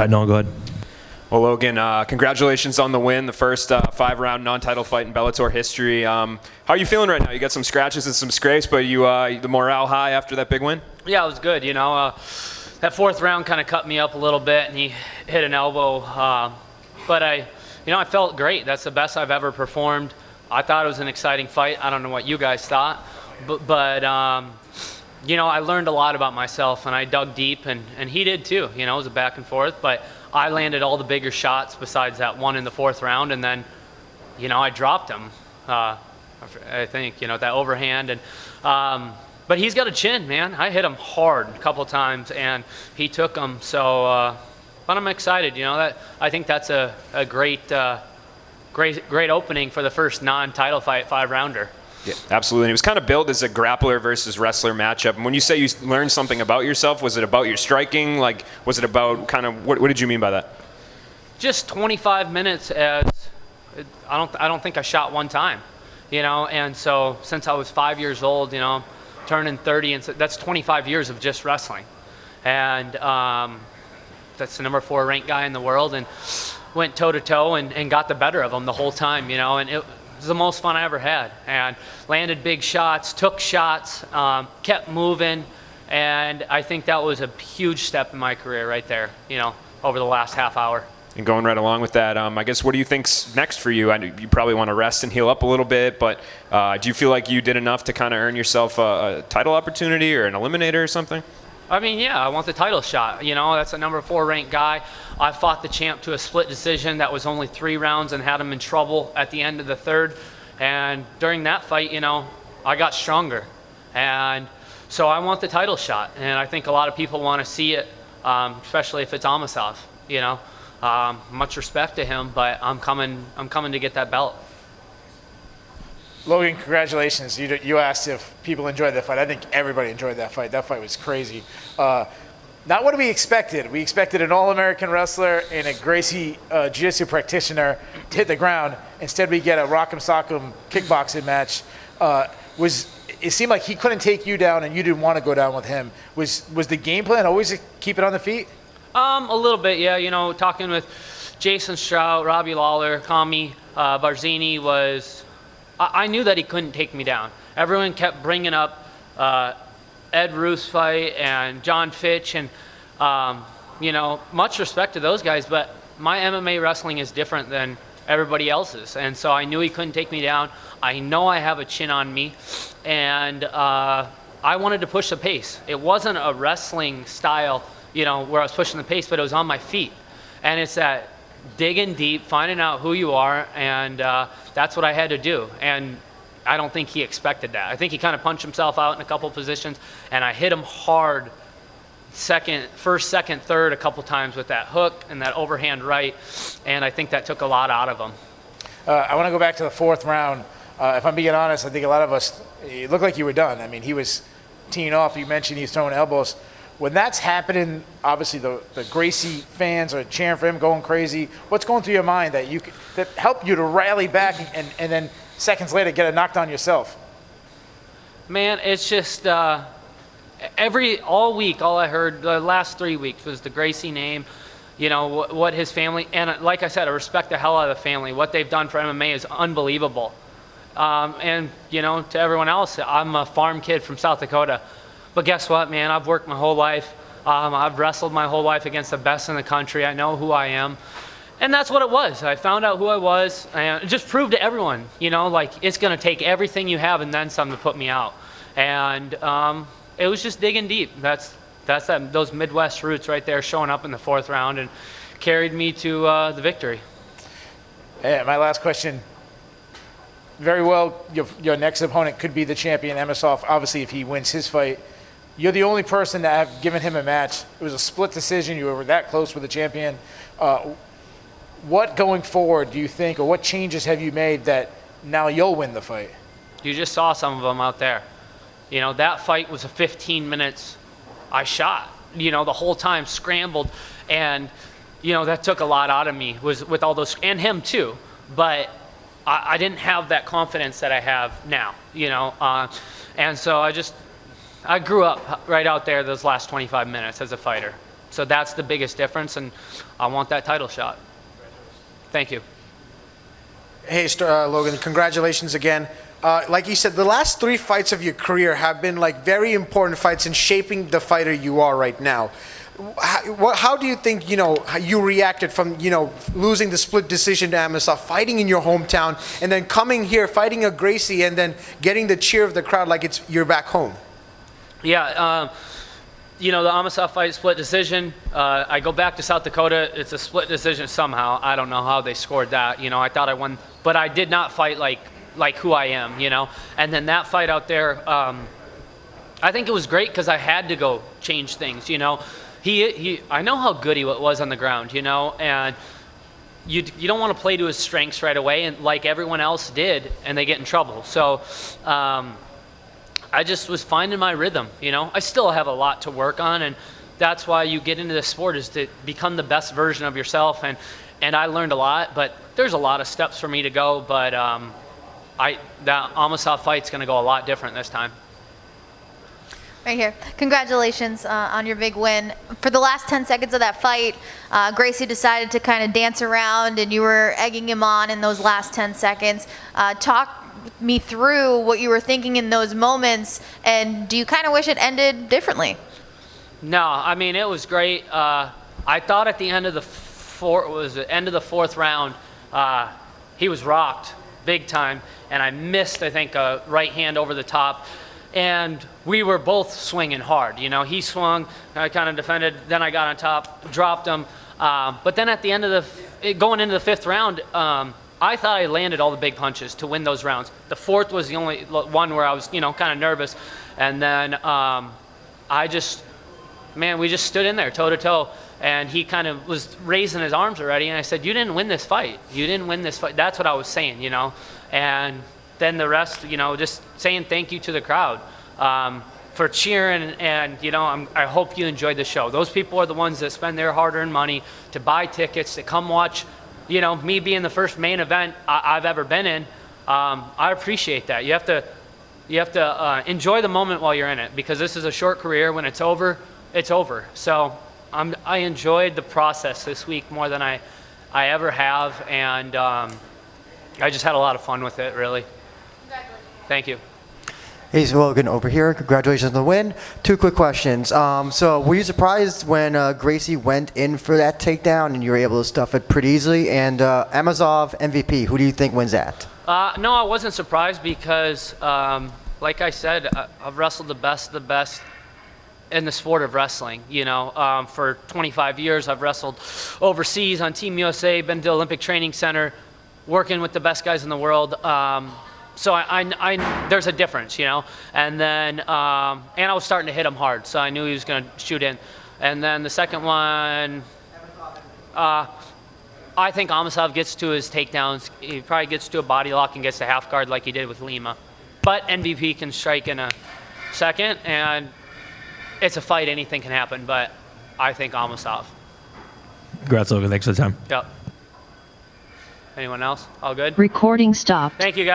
No, go ahead. Well, Logan, congratulations on the win, the first 5-round non-title fight in Bellator history. How are you feeling right now? You got some scratches and some scrapes, but the morale high after that big win? Yeah, it was good. That fourth round kind of cut me up a little bit, and he hit an elbow. But I felt great. That's the best I've ever performed. I thought it was an exciting fight. I don't know what you guys thought, but I learned a lot about myself, and I dug deep, and he did too. It was a back and forth, but I landed all the bigger shots besides that one in the fourth round, and then, I dropped him. I think, that overhand, and but he's got a chin, man. I hit him hard a couple times, and he took them. So, but I'm excited. That I think that's a great opening for the first non-title fight 5-rounder. Yeah, absolutely. And it was kind of built as a grappler versus wrestler matchup. And when you say you learned something about yourself, was it about your striking? Like, was it about kind of what did you mean by that? Just 25 minutes. I don't think I shot one time. And so since I was 5 years old, turning 30, and so that's 25 years of just wrestling. And that's the number 4 ranked guy in the world, and went toe to toe and got the better of him the whole time. And it was the most fun I ever had, and landed big shots, took shots, kept moving, and I think that was a huge step in my career right there, over the last half hour. And going right along with that, I guess, what do you think's next for you? I know you probably want to rest and heal up a little bit, but do you feel like you did enough to kind of earn yourself a title opportunity or an eliminator or something? I mean, yeah, I want the title shot. That's a number 4 ranked guy. I fought the champ to a split decision that was only 3 rounds and had him in trouble at the end of the 3rd. And during that fight, I got stronger. And so I want the title shot. And I think a lot of people want to see it, especially if it's Amasov. Much respect to him, but I'm coming to get that belt. Logan, congratulations. You asked if people enjoyed that fight. I think everybody enjoyed that fight. That fight was crazy. Not what we expected. We expected an All-American wrestler and a Gracie Jiu-Jitsu practitioner to hit the ground. Instead, we get a Rock'em Sock'em kickboxing match. It seemed like he couldn't take you down, and you didn't want to go down with him. Was the game plan always to keep it on the feet? A little bit, yeah. Talking with Jason Strout, Robbie Lawler, Kami Barzini was. I knew that he couldn't take me down. Everyone kept bringing up Ed Ruth's fight and John Fitch, and much respect to those guys, but my MMA wrestling is different than everybody else's, and so I knew he couldn't take me down. I know I have a chin on me, and I wanted to push the pace. It wasn't a wrestling style, where I was pushing the pace, but it was on my feet, and it's that digging deep, finding out who you are, and that's what I had to do. And I don't think he expected that. I think he kind of punched himself out in a couple positions, and I hit him hard first, second, third a couple times with that hook and that overhand right, and I think that took a lot out of him. I want to go back to the 4th round. If I'm being honest, I think a lot of us, it looked like you were done. I mean, he was teeing off. You mentioned he's throwing elbows. When that's happening, obviously the Gracie fans are cheering for him, going crazy. What's going through your mind that helped you to rally back and then seconds later get a knockdown yourself? Man, it's just all week, all I heard the last 3 weeks was the Gracie name, what his family, and like I said, I respect the hell out of the family. What they've done for MMA is unbelievable. And to everyone else, I'm a farm kid from South Dakota. But guess what, man? I've worked my whole life. I've wrestled my whole life against the best in the country. I know who I am. And that's what it was. I found out who I was, and it just proved to everyone, it's going to take everything you have and then some to put me out. And it was just digging deep. That's those Midwest roots right there showing up in the 4th round and carried me to the victory. Hey, my last question. Very well, your next opponent could be the champion, Amasov. Obviously, if he wins his fight, you're the only person to have given him a match. It was a split decision. You were that close with the champion. What going forward do you think, or what changes have you made that now you'll win the fight? You just saw some of them out there. That fight was a 15 minutes. I shot, the whole time, scrambled, and that took a lot out of me. Was with all those, and him too. But I didn't have that confidence that I have now. And so I grew up right out there those last 25 minutes as a fighter. So that's the biggest difference, and I want that title shot. Thank you. Hey, Logan, congratulations again. Like you said, the last 3 fights of your career have been like very important fights in shaping the fighter you are right now. How do you think, you reacted from, losing the split decision to Amosov, fighting in your hometown, and then coming here, fighting a Gracie, and then getting the cheer of the crowd like you're back home? Yeah, the Amosov fight, split decision. I go back to South Dakota. It's a split decision somehow. I don't know how they scored that. I thought I won, but I did not fight like who I am, And then that fight out there, I think it was great because I had to go change things, I know how good he was on the ground, and you don't want to play to his strengths right away, and like everyone else did, and they get in trouble. So I just was finding my rhythm, I still have a lot to work on, and that's why you get into this sport, is to become the best version of yourself, and I learned a lot, but there's a lot of steps for me to go, but that Amosov fight's going to go a lot different this time. Right here. Congratulations on your big win. For the last 10 seconds of that fight, Gracie decided to kind of dance around, and you were egging him on in those last 10 seconds. Talk me through what you were thinking in those moments, and do you kind of wish it ended differently? No, I mean, it was great. I thought at the end of the fourth round, he was rocked big time, and I missed, I think, a right hand over the top. And we were both swinging hard. He swung, I kind of defended, then I got on top, dropped him. But then at the end of going into the 5th round, I thought I landed all the big punches to win those rounds. The 4th was the only one where I was, kind of nervous. And then we just stood in there toe to toe. And he kind of was raising his arms already. And I said, you didn't win this fight. You didn't win this fight. That's what I was saying, And then the rest, just saying thank you to the crowd for cheering, and I hope you enjoyed the show. Those people are the ones that spend their hard-earned money to buy tickets, to come watch, me being the first main event I've ever been in. I appreciate that. You have to enjoy the moment while you're in it, because this is a short career. When it's over, it's over. So I enjoyed the process this week more than I ever have, and I just had a lot of fun with it, really. Thank you. Hey, Logan over here. Congratulations on the win. 2 quick questions. So were you surprised when Gracie went in for that takedown and you were able to stuff it pretty easily? And Amosov MVP, who do you think wins that? No, I wasn't surprised because, like I said, I've wrestled the best of the best in the sport of wrestling. For 25 years, I've wrestled overseas on Team USA, been to Olympic Training Center, working with the best guys in the world. So there's a difference, And then, and I was starting to hit him hard, so I knew he was going to shoot in. And then the second one, I think Amosov gets to his takedowns. He probably gets to a body lock and gets a half guard like he did with Lima. But MVP can strike in a second, and it's a fight. Anything can happen, but I think Amosov. Congrats, Logan. Thanks for the time. Yep. Anyone else? All good? Recording stopped. Thank you, guys.